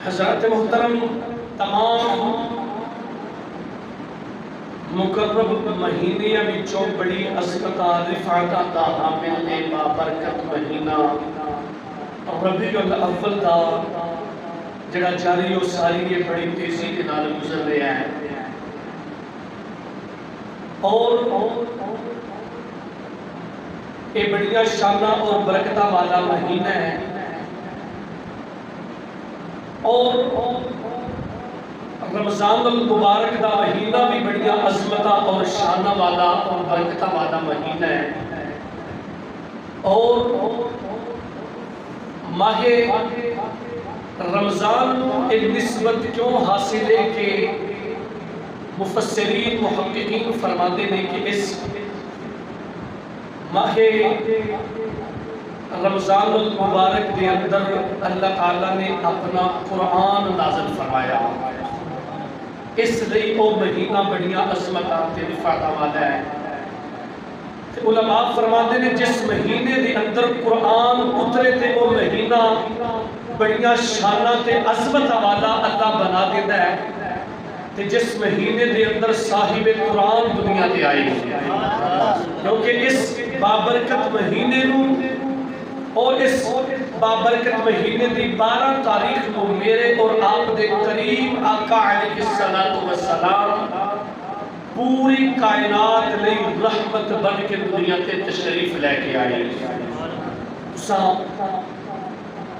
حضرات محترم، تمام مقرب مہینے وچوں بڑی عظمت رفعت دا حامل نے بابرکت مہینہ ربیع الاول دا جڑا جاری و ساری یہ بڑی تیزی کے نال گزر رہا ہے اور یہ بڑیاں شانہ اور برکتہ والا مہینہ ہے اور رمضان المبارک دا مہینہ بھی بڑیا عظمتہ اور شانہ والا اور برکتہ والا مہینہ ہے اور ماہ رمضان ایک نسبت کیوں حاصل ہے کہ مفسرین محققین فرماتے ہیں کہ اس ماہ رمضان المبارک کے اندر اللہ تعالیٰ نے اپنا قرآن نازل فرمایا، اس لئے وہ مہینہ بڑیاں عظمتات رفعت والا ہے۔ علماء فرماتے ہیں جس مہینے دے اندر قرآن اترے تھے وہ مہینہ بڑیاں شانہ تے عظمت والا اللہ بنا دیتا ہے کہ جس مہینے دے اندر صاحب قرآن دنیا دے آئی، کیونکہ اس بابرکت مہینے نوں اور اس بابرکت مہینے دی 12 تاریخ کو میرے اور آپ دے کریم آقا علیہ السلام پوری کائنات لئی رحمت بن کے دنیا تے تشریف لے کے آئے۔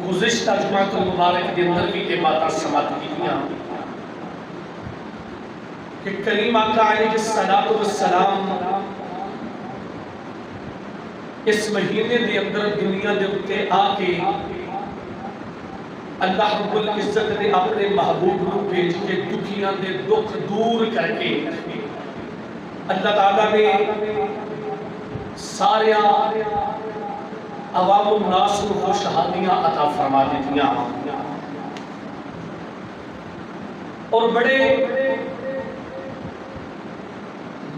گزشتہ جمعۃ المبارک کے اندر بھی یہ باتاں سماعت کیتیاں کہ کریم آقا علیہ السلام اس مہینے دے اندر دنیا دے اتے آ کے اللہ رب العزت نے اپنے محبوب کو بھیج کے دکھیاں دے دکھ دور کر کے اللہ تعالیٰ نے سارے عوام الناس کو خوشحالیاں عطا فرما دیتیاں اور بڑے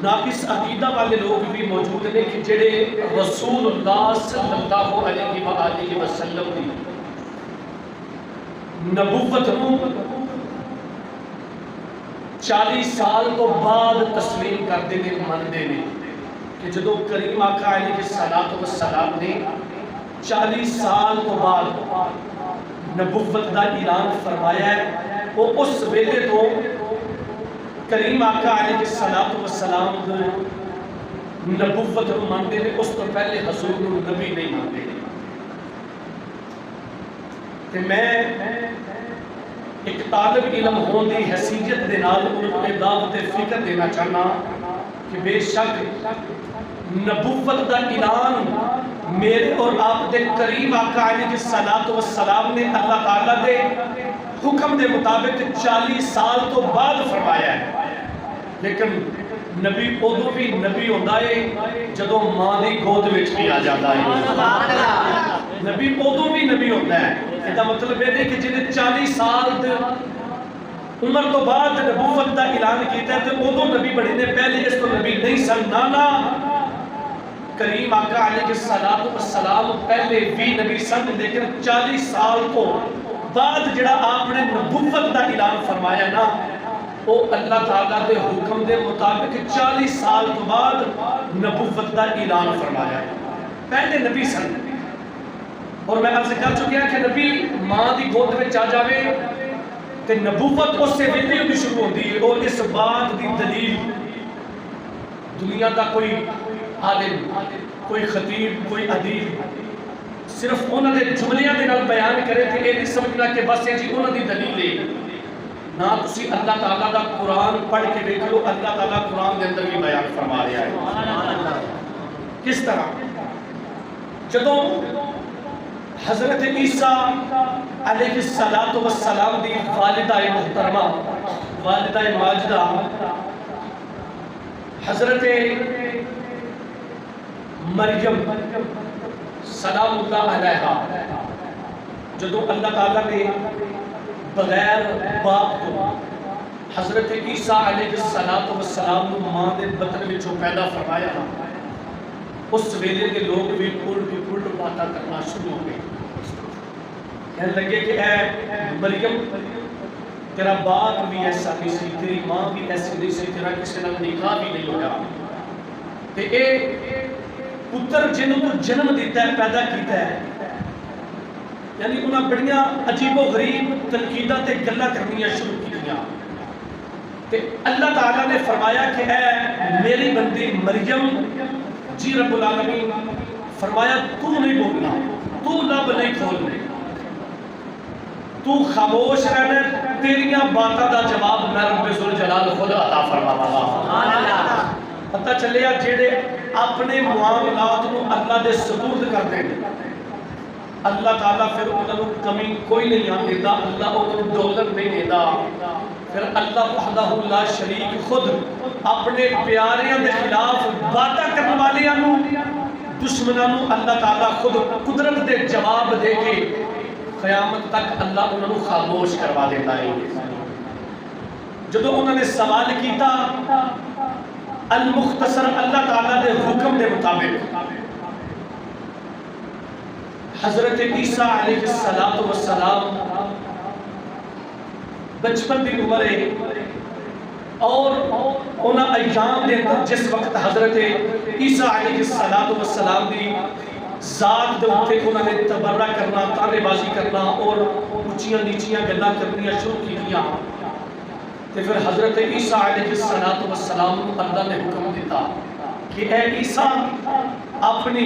ناقص عقیدہ والے لوگ بھی موجود ہیں کہ جڑے رسول اللہ صلی اللہ علیہ وآلہ وسلم دی نبوت نوں 40 سال تو بعد تسلیم کر دینے مندے نے کہ جدو کریم آقا علیہ السلام نے 40 سال تو بعد نبوت دا اعلان فرمایا ہے، وہ اس ویلے تو کریم آقا علیہ السلام نبوت مانتے ہیں، اس تو پہلے حضور نبی نہیں مانتے ہیں۔ کہ میں ایک طالب علم ہون دی حیثیت دے نال ان کو دعوت فکر دینا چاہنا کہ بے شک نبوت دا اعلان میرے اور آپ دے کریم آقا علیہ السلام نے اللہ تعالیٰ دے حکم دے مطابق 40 سال تو بعد فرمایا ہے، لیکن نبی ادو بھی نبی ہوتا ہے جدو ماں دی گود وچ بھی آ جاتا ہے، نبی ادو بھی نبی ہوتا ہے۔ اس کا مطلب یہ ہے کہ جنہیں 40 سال عمر تو بعد نبوت دا اعلان کیتا ہے تو ادو نبی بڑی نے، پہلے اس کو نبی نہیں سن۔ نانا کریم آقا علیہ السلام پہلے بھی نبی سن، لیکن 40 سال کو بعد جڑا آپ نے نبوت دا اعلان فرمایا نا، وہ اللہ تعالیٰ دے حکم دے مطابق 40 سال تو بعد نبوت دا اعلان فرمایا ہے، پہلے نبی سن۔ اور میں عرض کر چکیا کہ نبی ماں دی گود میں چاہ جاوے کہ نبوت اس سے ویلے ہوتی شروع ہوتی ہے، اور اس بات دی دلیل دنیا دا کوئی عالم، کوئی خطیب، کوئی ادیب صرف انہوں نے جملیاں دے نال بیان کرے تھے، یہ نہیں سمجھنا کہ بس یہ جی انہوں دی دلیل ہے نا۔ تسی اللہ تعالیٰ دا قرآن پڑھ کے دیکھ لو، اللہ تعالیٰ قرآن دے اندر بھی بیان فرما رہا ہے۔ کس طرح جدوں حضرت عیسیٰ علیہ السلام دی والدہ محترمہ، والدہ ماجدہ حضرت مریم سلام اللہ علیہا، جدو اللہ تعالیٰ نے بغیر باپ کو حضرت عیسیٰ علیہ السلام ماں دے بطن میں جو پیدا فرمایا، اس ویلے کے لوگ بھی الٹ باتاں کرنا شروع ہو گئے کہنے لگے کہ اے مریم تیرا باپ بھی ایسا نہیں سی، تیری ماں بھی ایسی نہیں سی، تیرا کسی نال نکاح بھی نہیں ہویا، تے اے پتر جنوں تو جنم دیتا ہے، پیدا کیتا ہے، یعنی انہاں بڑیاں عجیب و غریب تنقیداں تے گلاں کرنیاں شروع کیتیاں، تے اللہ تعالیٰ نے فرمایا کہ اے میری بندی مریم جی رب العالمین فرمایا تو نہیں بولنا، تو لب نہیں کھولنا، تو خاموش رہنا، تیریاں باتاں دا جواب میں رب ذوالجلال خود عطا فرماواں گا۔ پتہ چلیا جڑے اپنے معاملات کو اللہ دے سپرد کر دیں، اللہ تعالیٰ پھر انہوں نے کمی کوئی نہیں آن دیتا، اللہ انہوں نے دولت نہیں دیتا، پھر اللہ وحدہ لا شریک خود اپنے پیاریاں دے خلاف باتاں کرنے والیاں نو دشمناں نو اللہ تعالیٰ خود قدرت دے جواب دے کے قیامت تک اللہ انہوں نے خاموش کروا دیتا ہے۔ جدو انہوں نے سوال کیتا المختصر اللہ تعالیٰ دے حکم دے مطابق حضرت عیسیٰ علیہ السلام بچپن دی عمر ہے، اور انہاں ایام دے اندر جس وقت حضرت عیسیٰ علیہ السلام دی ذات دے اوپر انہوں نے تبرہ کرنا، تانے بازی کرنا اور اونچیاں نیچیاں گلاں کرنیاں شروع کیتیاں، تے پھر حضرت عیسیٰ علیہ السلام کو اللہ نے حکم دیتا کہ اے عیسیٰ اپنی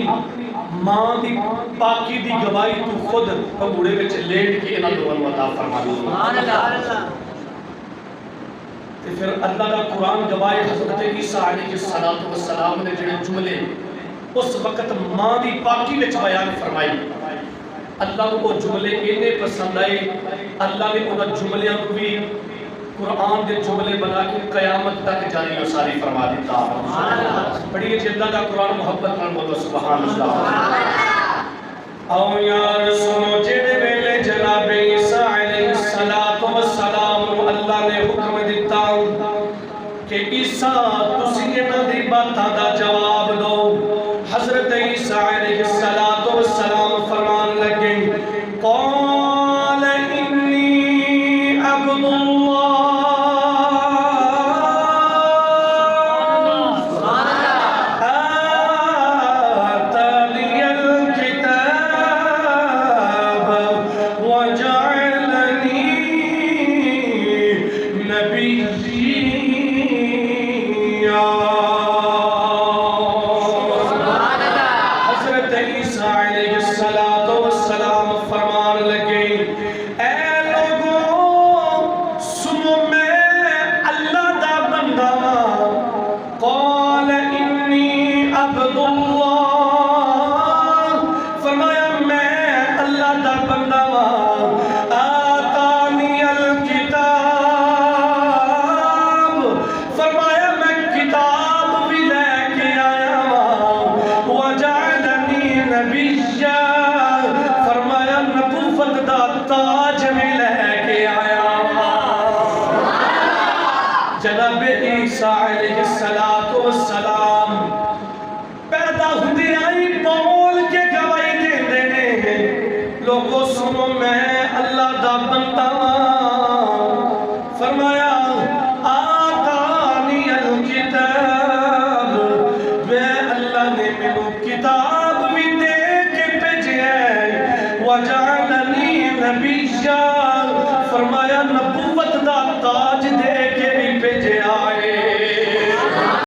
ماں دی پاکی دی گواہی تو خود پگوڑے وچ لیٹ کے انہاں لوگوں کو عطا فرما دے۔ تے پھر اللہ کا قرآن گواہ حضرت عیسیٰ علیہ السلام نے جڑے جملے اس وقت ماں دی پاکی وچ بیان فرمائی، اللہ کو وہ جملے اتنے پسند آئے، اللہ نے انہاں جملیاں کو بھی قرآن دے جملے بنا کے قیامت تک جاری و ساری فرما دیتا۔ پڑھیے جی اللہ کا قرآن محبت نال بولو سبحان اللہ۔ او یار سنو جڑے ویلے جناب عیسیٰ علیہ السلام اللہ نے حکم دیتا کہ عیسیٰ تسی انہاں دی باتاں دا جواب دو، حضرت عیسیٰ علیہ السلام فرمان لگے قال انی عبد جناب عیسیٰ علیہ السلام